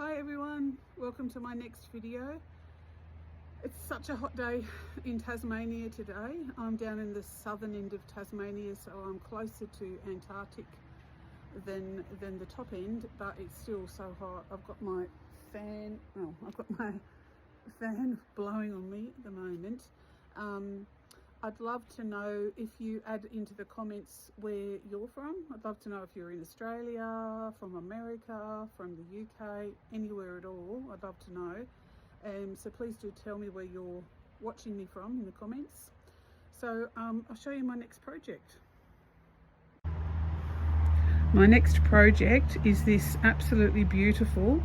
Hi everyone, welcome to my next video. It's such a hot day in Tasmania today. I'm down in the southern end of Tasmania, so I'm closer to Antarctic than the top end, but it's still so hot. I've got my fan blowing on me at the moment. I'd love to know if you add into the comments where you're from. I'd love to know if you're in Australia, from America, from the UK, anywhere at all. I'd love to know. So please do tell me where you're watching me from in the comments. So I'll show you my next project. My next project is this absolutely beautiful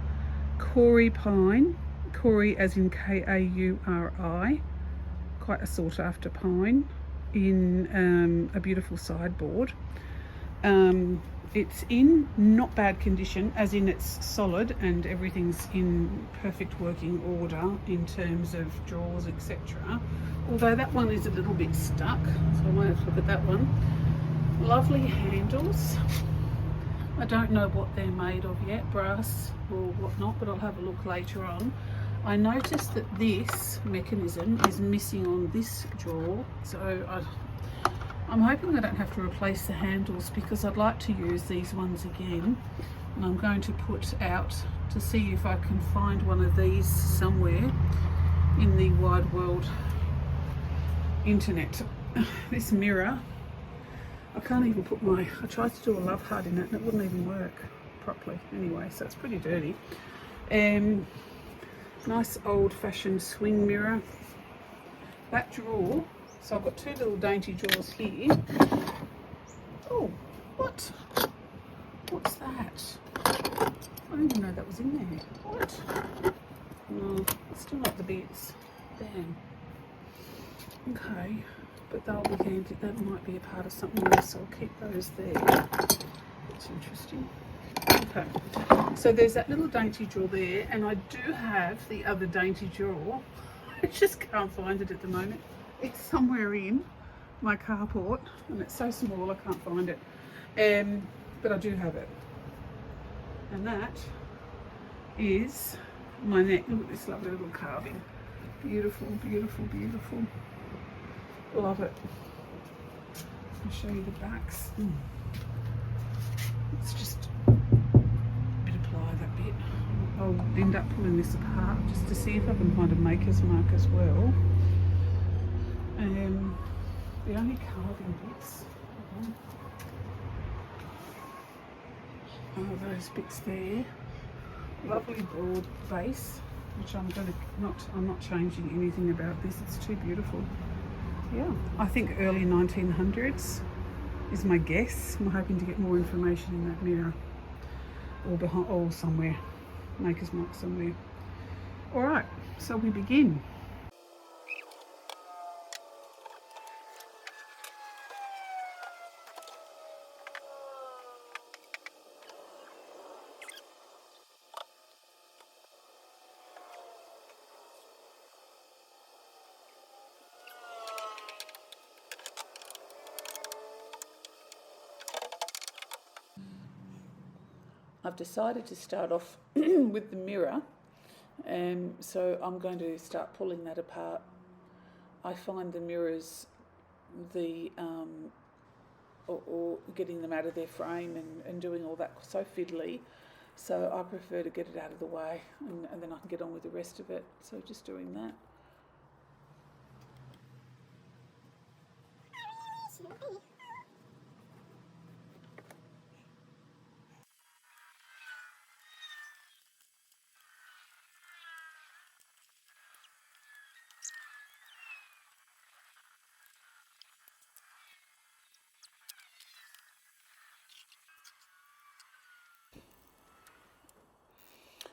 Kauri Pine. Kauri as in Kauri. Quite a sought after pine in a beautiful sideboard. It's in not bad condition, as in it's solid and everything's in perfect working order in terms of drawers, etc. Although that one is a little bit stuck, so I might have to look at that one. Lovely handles. I don't know what they're made of yet, brass or whatnot, but I'll have a look later on. I noticed that this mechanism is missing on this drawer, so I'm hoping I don't have to replace the handles because I'd like to use these ones again. And I'm going to put out to see if I can find one of these somewhere in the wide world internet. This mirror, I can't even put I tried to do a love heart in it and it wouldn't even work properly anyway, so it's pretty dirty. Nice old-fashioned swing mirror. That drawer, so I've got two little dainty drawers here. Oh, what's that? I didn't even know that was in there. What? No, it's still not the bits. Damn. Okay, but they'll be handy. That might be a part of something else, so I'll keep those there. That's interesting. Okay, so there's that little dainty drawer there, and I do have the other dainty drawer. I just can't find it at the moment. It's somewhere in my carport, and it's so small I can't find it. But I do have it, and that is my neck. Look at this lovely little carving. Beautiful, beautiful, beautiful. Love it. I'll show you the backs. It's just that bit. I'll end up pulling this apart just to see if I can find a maker's mark as well. The only carving bits are those bits there. Lovely broad base, which I'm not changing anything about this. It's too beautiful. Yeah, I think early 1900s is my guess. I'm hoping to get more information in that mirror. Or behind, or somewhere, maker's mark somewhere. All right, so we begin. I've decided to start off with the mirror, so I'm going to start pulling that apart. I find the mirrors, or getting them out of their frame and doing all that so fiddly, so I prefer to get it out of the way and then I can get on with the rest of it. So just doing that.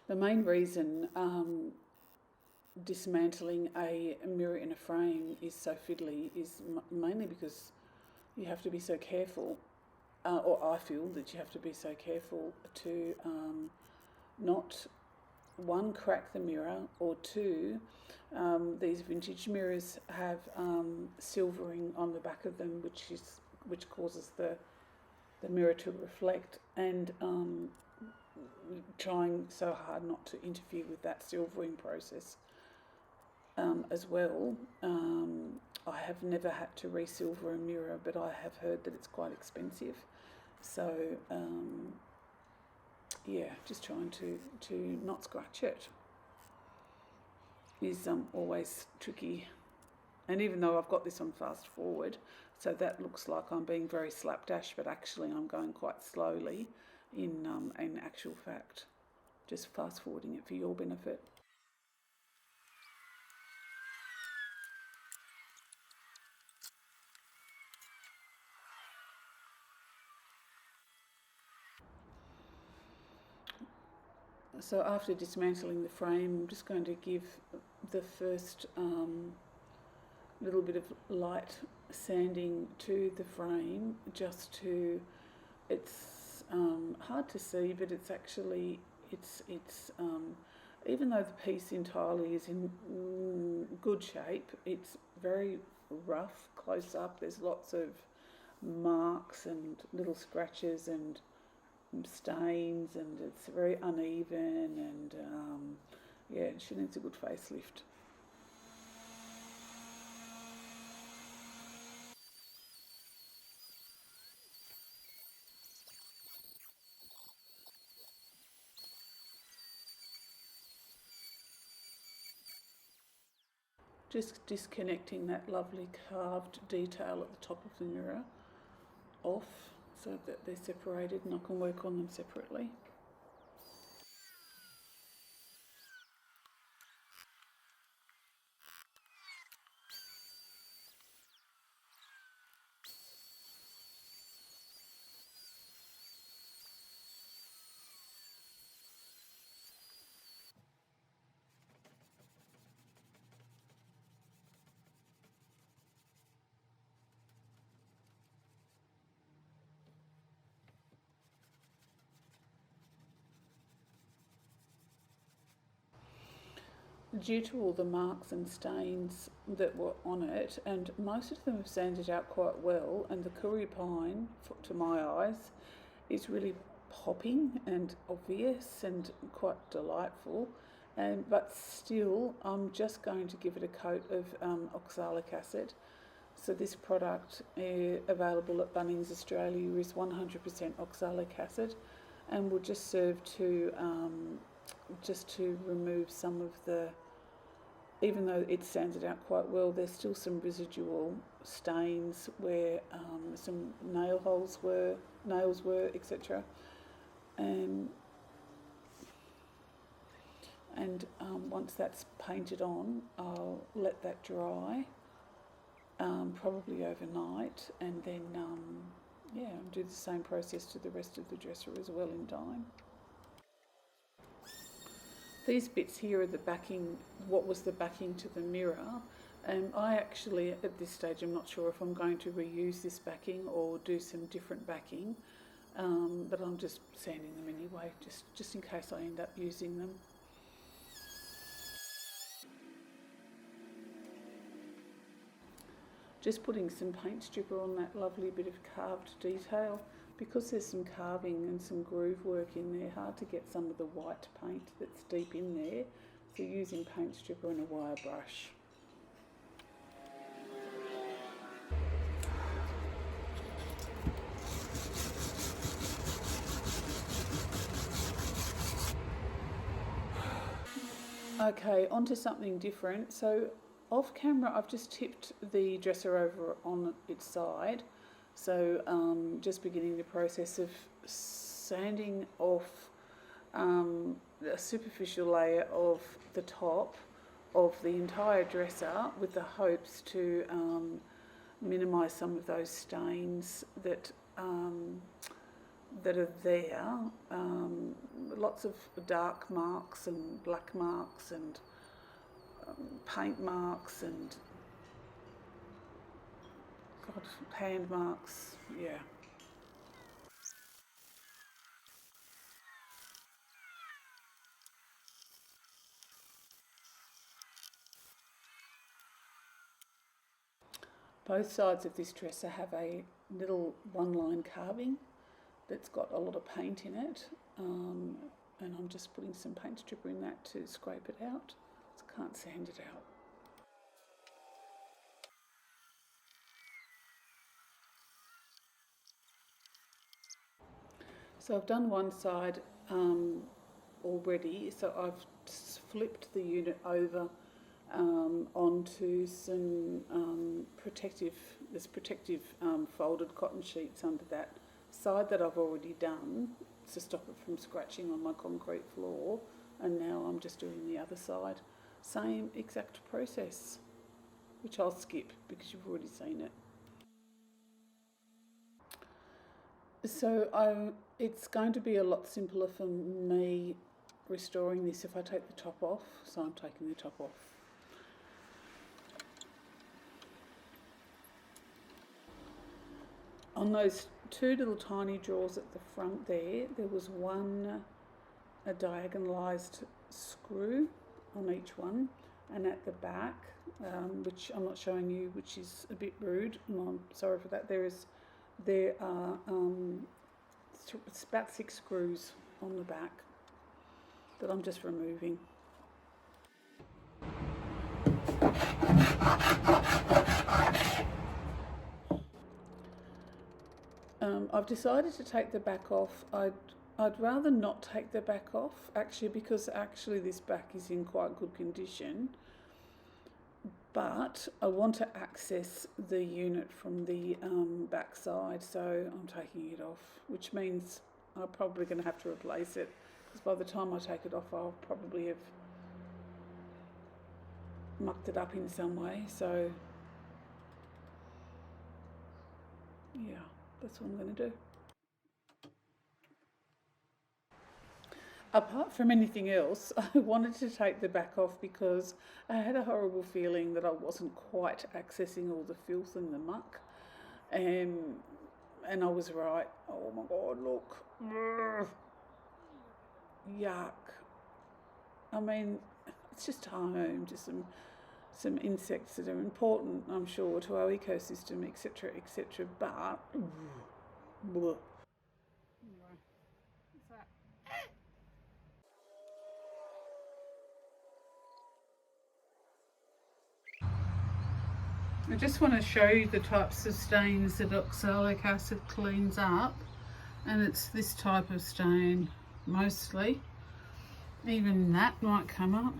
The main reason dismantling a mirror in a frame is so fiddly is mainly because you have to be so careful, or I feel that you have to be so careful to not, one, crack the mirror, or two, these vintage mirrors have silvering on the back of them, which causes the mirror to reflect, and trying so hard not to interfere with that silvering process as well. I have never had to resilver a mirror, but I have heard that it's quite expensive. So yeah, just trying to not scratch it is always tricky. And even though I've got this on fast forward, so that looks like I'm being very slapdash, but actually I'm going quite slowly in actual fact, just fast forwarding it for your benefit. So after dismantling the frame, I'm just going to give the first little bit of light sanding to the frame, just to, it's hard to see, but it's actually, it's even though the piece entirely is in good shape, it's very rough close up. There's lots of marks and little scratches and stains, and it's very uneven, and yeah, she needs a good facelift. Just disconnecting that lovely carved detail at the top of the mirror off so that they're separated and I can work on them separately. Due to all the marks and stains that were on it, and most of them have sanded out quite well, and the Kauri Pine, to my eyes, is really popping and obvious and quite delightful, but still I'm just going to give it a coat of oxalic acid. So this product available at Bunnings Australia is 100% oxalic acid, and will just serve to remove some of the, even though it sanded out quite well, there's still some residual stains where some nails were, etc. And once that's painted on, I'll let that dry, probably overnight, and then yeah, do the same process to the rest of the dresser as well in time. These bits here are the backing, what was the backing to the mirror. I actually, at this stage, I'm not sure if I'm going to reuse this backing or do some different backing, but I'm just sanding them anyway, just in case I end up using them. Just putting some paint stripper on that lovely bit of carved detail. Because there's some carving and some groove work in there, hard to get some of the white paint that's deep in there. So using paint stripper and a wire brush. Okay, onto something different. So off camera, I've just tipped the dresser over on its side. So just beginning the process of sanding off a superficial layer of the top of the entire dresser with the hopes to minimise some of those stains that are there. Lots of dark marks and black marks and paint marks and hand marks, yeah. Both sides of this dresser have a little one-line carving that's got a lot of paint in it, and I'm just putting some paint stripper in that to scrape it out. So I can't sand it out. So I've done one side already, so I've flipped the unit over onto some protective folded cotton sheets under that side that I've already done to stop it from scratching on my concrete floor, and now I'm just doing the other side. Same exact process, which I'll skip because you've already seen it. So it's going to be a lot simpler for me restoring this if I take the top off. So I'm taking the top off. On those two little tiny drawers at the front there was a diagonalised screw on each one, and at the back, which I'm not showing you, which is a bit rude, and I'm sorry for that, there are it's about 6 screws on the back that I'm just removing. I've decided to take the back off. I'd rather not take the back off actually, because actually this back is in quite good condition, but I want to access the unit from the back side, so I'm taking it off, which means I'm probably going to have to replace it, because by the time I take it off I'll probably have mucked it up in some way. So yeah, that's what I'm going to do. Apart from anything else, I wanted to take the back off because I had a horrible feeling that I wasn't quite accessing all the filth and the muck. And I was right. Oh my God, look. Yuck. I mean, it's just home, just some insects that are important, I'm sure, to our ecosystem, etc., etc. But, bleh. Anyway, what's that? I just want to show you the types of stains that oxalic acid cleans up, and it's this type of stain mostly. Even that might come up.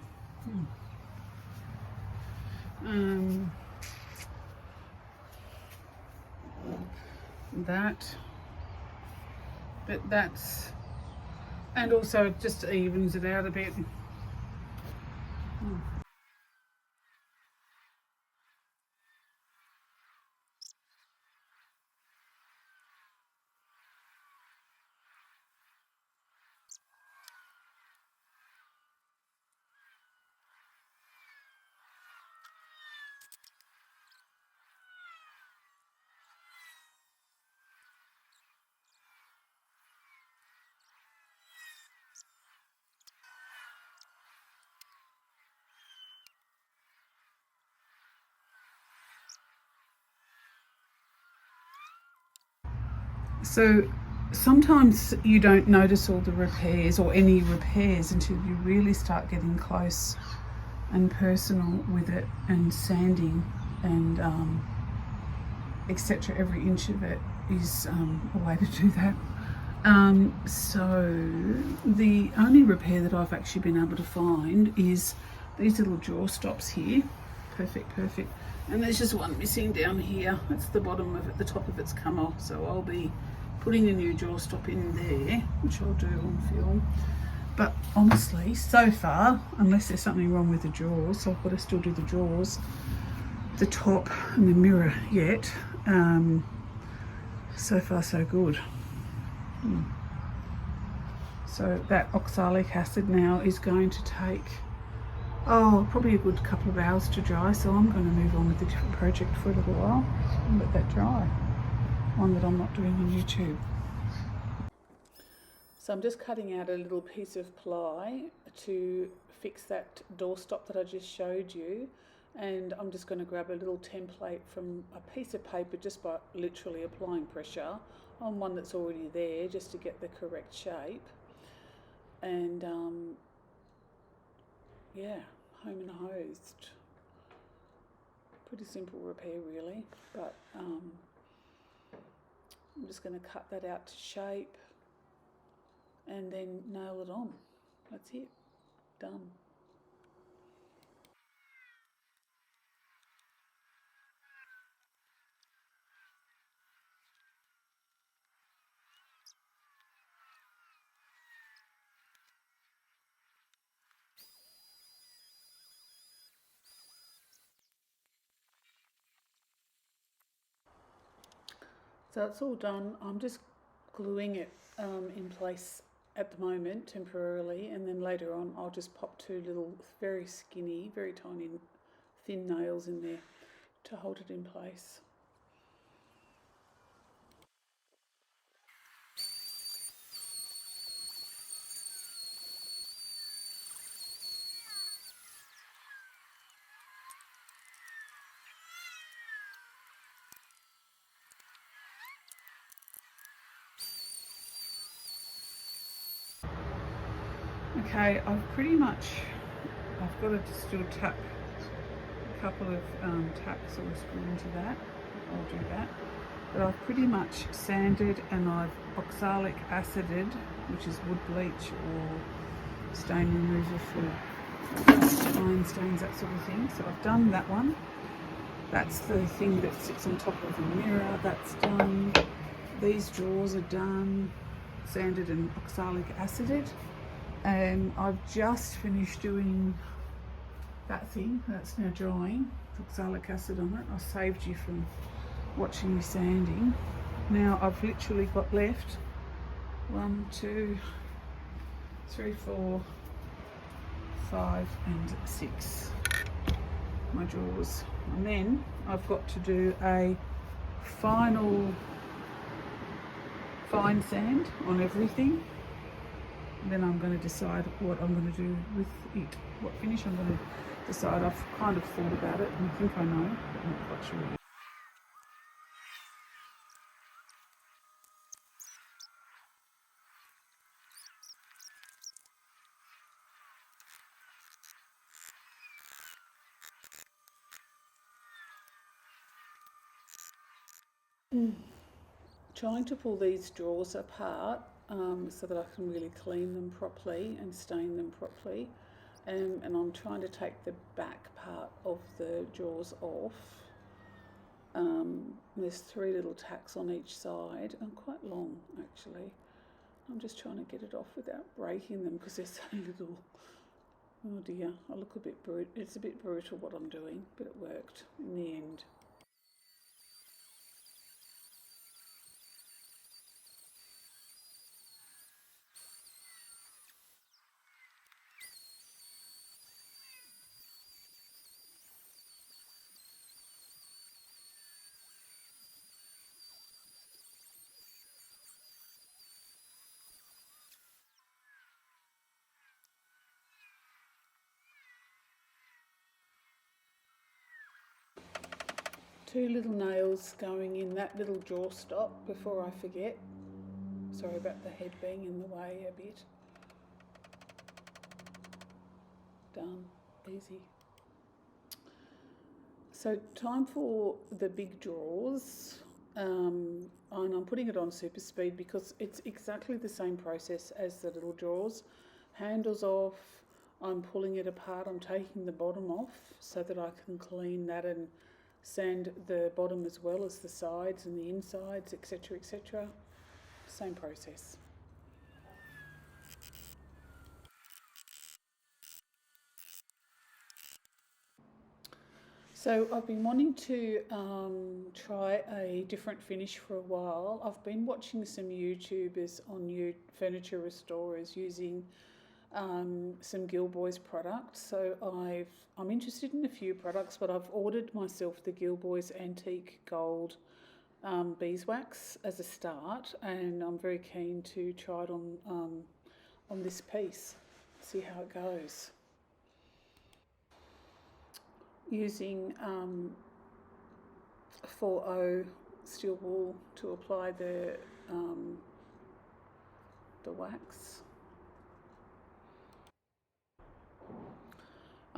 That, but that's, and also it just evens it out a bit. So sometimes you don't notice all the repairs or any repairs until you really start getting close and personal with it, and sanding and etc. Every inch of it is a way to do that. So the only repair that I've actually been able to find is these little jaw stops here. Perfect. And there's just one missing down here. That's the bottom of it, the top of it's come off. So I'll be putting a new jaw stop in there, which I'll do on film. But honestly, so far, unless there's something wrong with the jaws, so I've got to still do the jaws, the top and the mirror yet. So far so good. So that oxalic acid now is going to take probably a good couple of hours to dry, so I'm going to move on with a different project for a little while and let that dry. One that I'm not doing on YouTube. So I'm just cutting out a little piece of ply to fix that doorstop that I just showed you, and I'm just going to grab a little template from a piece of paper just by literally applying pressure on one that's already there, just to get the correct shape. and yeah, home and hosed. Pretty simple repair really, but I'm just going to cut that out to shape and then nail it on. That's it, done. So it's all done. I'm just gluing it in place at the moment temporarily, and then later on I'll just pop two little very skinny, very tiny, thin nails in there to hold it in place. Okay, I've got to just do a couple of taps or screw into that. I'll do that. But I've pretty much sanded and I've oxalic acided, which is wood bleach or stain remover for iron stains, that sort of thing. So I've done that one. That's the thing that sits on top of the mirror. That's done. These drawers are done, sanded and oxalic acided. And I've just finished doing that thing. That's now drying. Oxalic acid on it. I saved you from watching me sanding. Now I've literally got left 1, 2, 3, 4, 5 and 6 my drawers, and then I've got to do a final fine sand on everything, and then I'm going to decide what I'm going to do with it, what finish I'm going to decide. I've kind of thought about it and I think I know, but I'm not quite sure yet. Trying to pull these drawers apart so that I can really clean them properly and stain them properly, and I'm trying to take the back part of the drawers off. There's 3 little tacks on each side and quite long actually. I'm just trying to get it off without breaking them because they're so little. Oh dear, I look a bit brutal. It's a bit brutal what I'm doing, but it worked in the end. Two little nails going in that little drawer stop before I forget. Sorry about the head being in the way a bit. Done. Easy. So time for the big drawers, and I'm putting it on super speed because it's exactly the same process as the little drawers. Handles off, I'm pulling it apart, I'm taking the bottom off so that I can clean that and sand the bottom as well as the sides and the insides, etc, etc. Same process. So I've been wanting to try a different finish for a while. I've been watching some YouTubers on furniture restorers using some Gilboys products. So I'm interested in a few products, but I've ordered myself the Gilboys Antique Gold beeswax as a start, and I'm very keen to try it on this piece, see how it goes. Using 4O steel wool to apply the wax.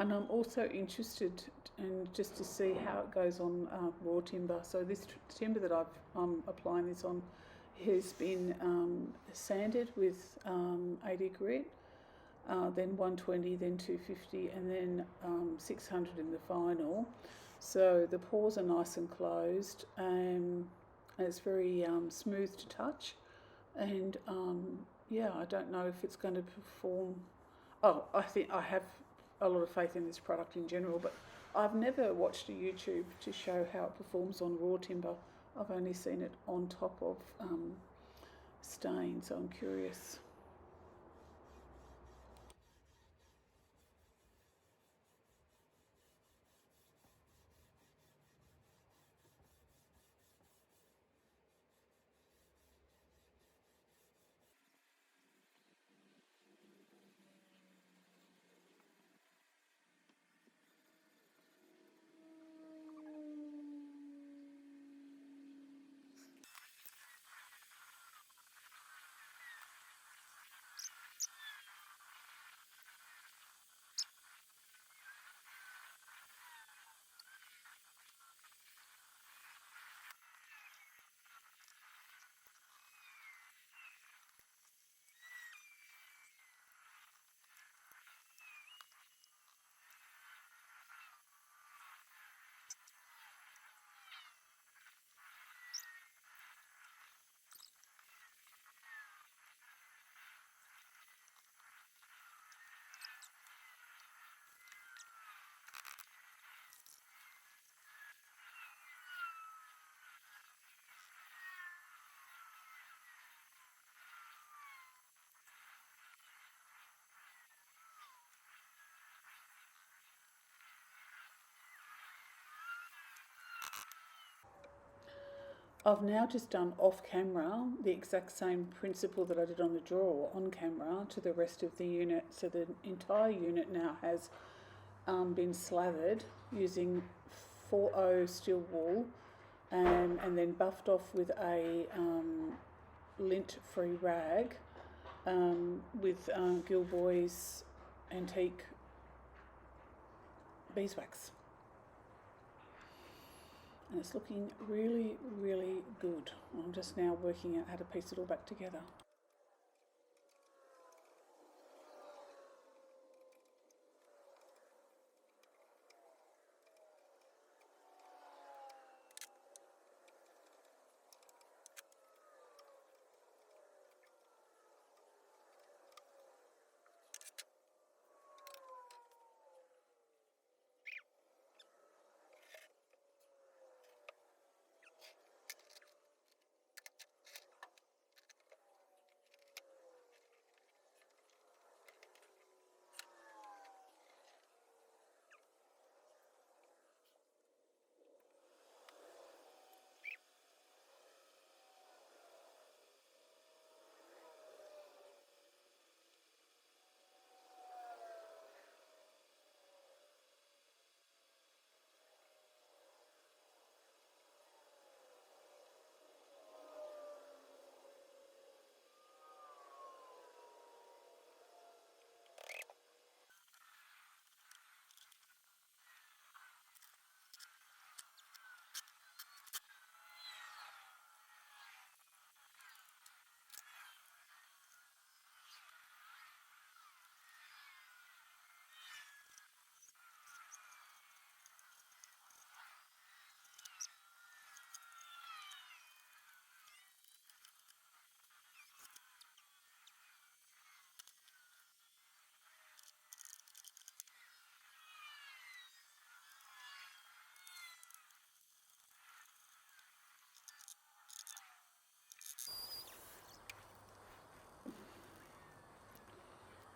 And I'm also interested in just to see how it goes on raw timber. So this timber that I'm applying this on has been sanded with 80 grit, then 120, then 250, and then 600 in the final. So the pores are nice and closed, and it's very smooth to touch. And yeah, I don't know if it's going to perform. Oh, I think I have a lot of faith in this product in general, but I've never watched a YouTube to show how it performs on raw timber. I've only seen it on top of stain, so I'm curious. I've now just done off camera the exact same principle that I did on the drawer on camera to the rest of the unit. So the entire unit now has been slathered using 4O steel wool and then buffed off with a lint-free rag with Gilboy's antique beeswax. And it's looking really, really good. I'm just now working out how to piece it all back together.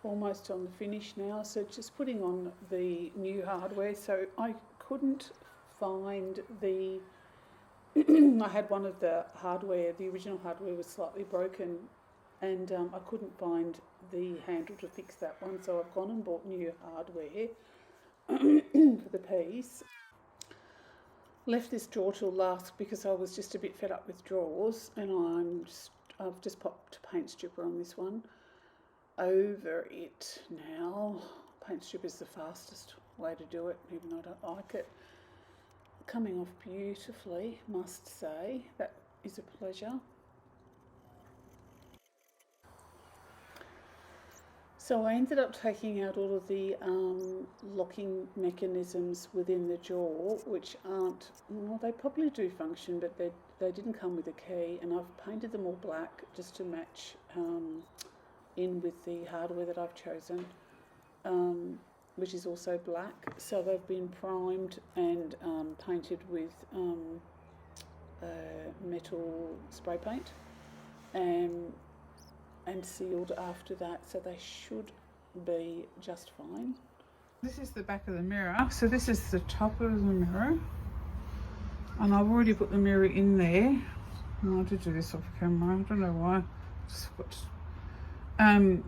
Almost on the finish now, so just putting on the new hardware. So I couldn't find the I had one of the hardware, the original hardware was slightly broken, and I couldn't find the handle to fix that one, so I've gone and bought new hardware for the piece. Left this drawer till last because I was just a bit fed up with drawers, and I've just popped a paint stripper on this one over it now, paint strip is the fastest way to do it, even though I don't like it. Coming off beautifully, must say. That is a pleasure. So I ended up taking out all of the locking mechanisms within the jaw, which aren't, well, they probably do function, but they didn't come with a key, and I've painted them all black just to match in with the hardware that I've chosen, which is also black. So they've been primed and painted with metal spray paint and sealed after that, so they should be just fine. This is the back of the mirror, so this is the top of the mirror, and I've already put the mirror in there. I did do this off camera, I don't know why. And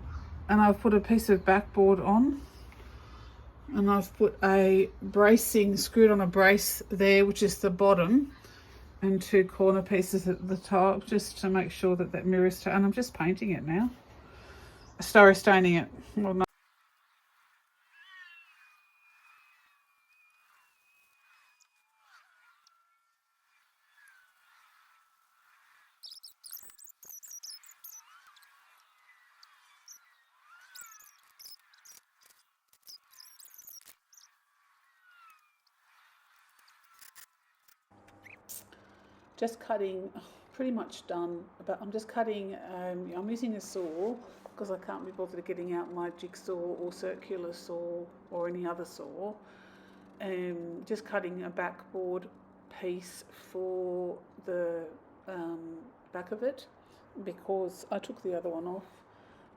I've put a piece of backboard on, and I've put a bracing, screwed on a brace there, which is the bottom, and 2 corner pieces at the top, just to make sure that that mirror is, and I'm just painting it now. Staining it. Well, no. Just cutting, pretty much done, but I'm just cutting, I'm using a saw because I can't be bothered getting out my jigsaw or circular saw or any other saw. Just cutting a backboard piece for the back of it, because I took the other one off,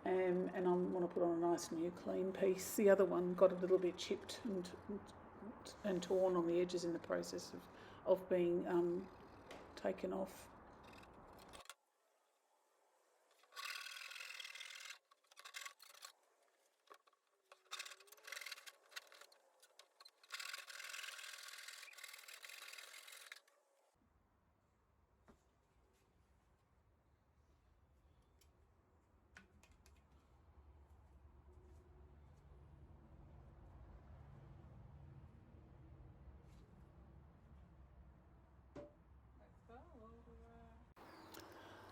and I want to put on a nice new clean piece. The other one got a little bit chipped and torn on the edges in the process of being taken off.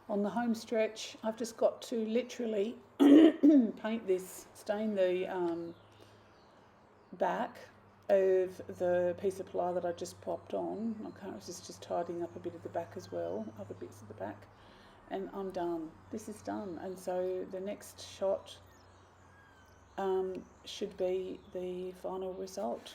On the home stretch, I've just got to literally paint this, stain the back of the piece of ply that I just popped on. I was just tidying up a bit of the back as well, other bits of the back, and I'm done. This is done, and so the next shot should be the final result.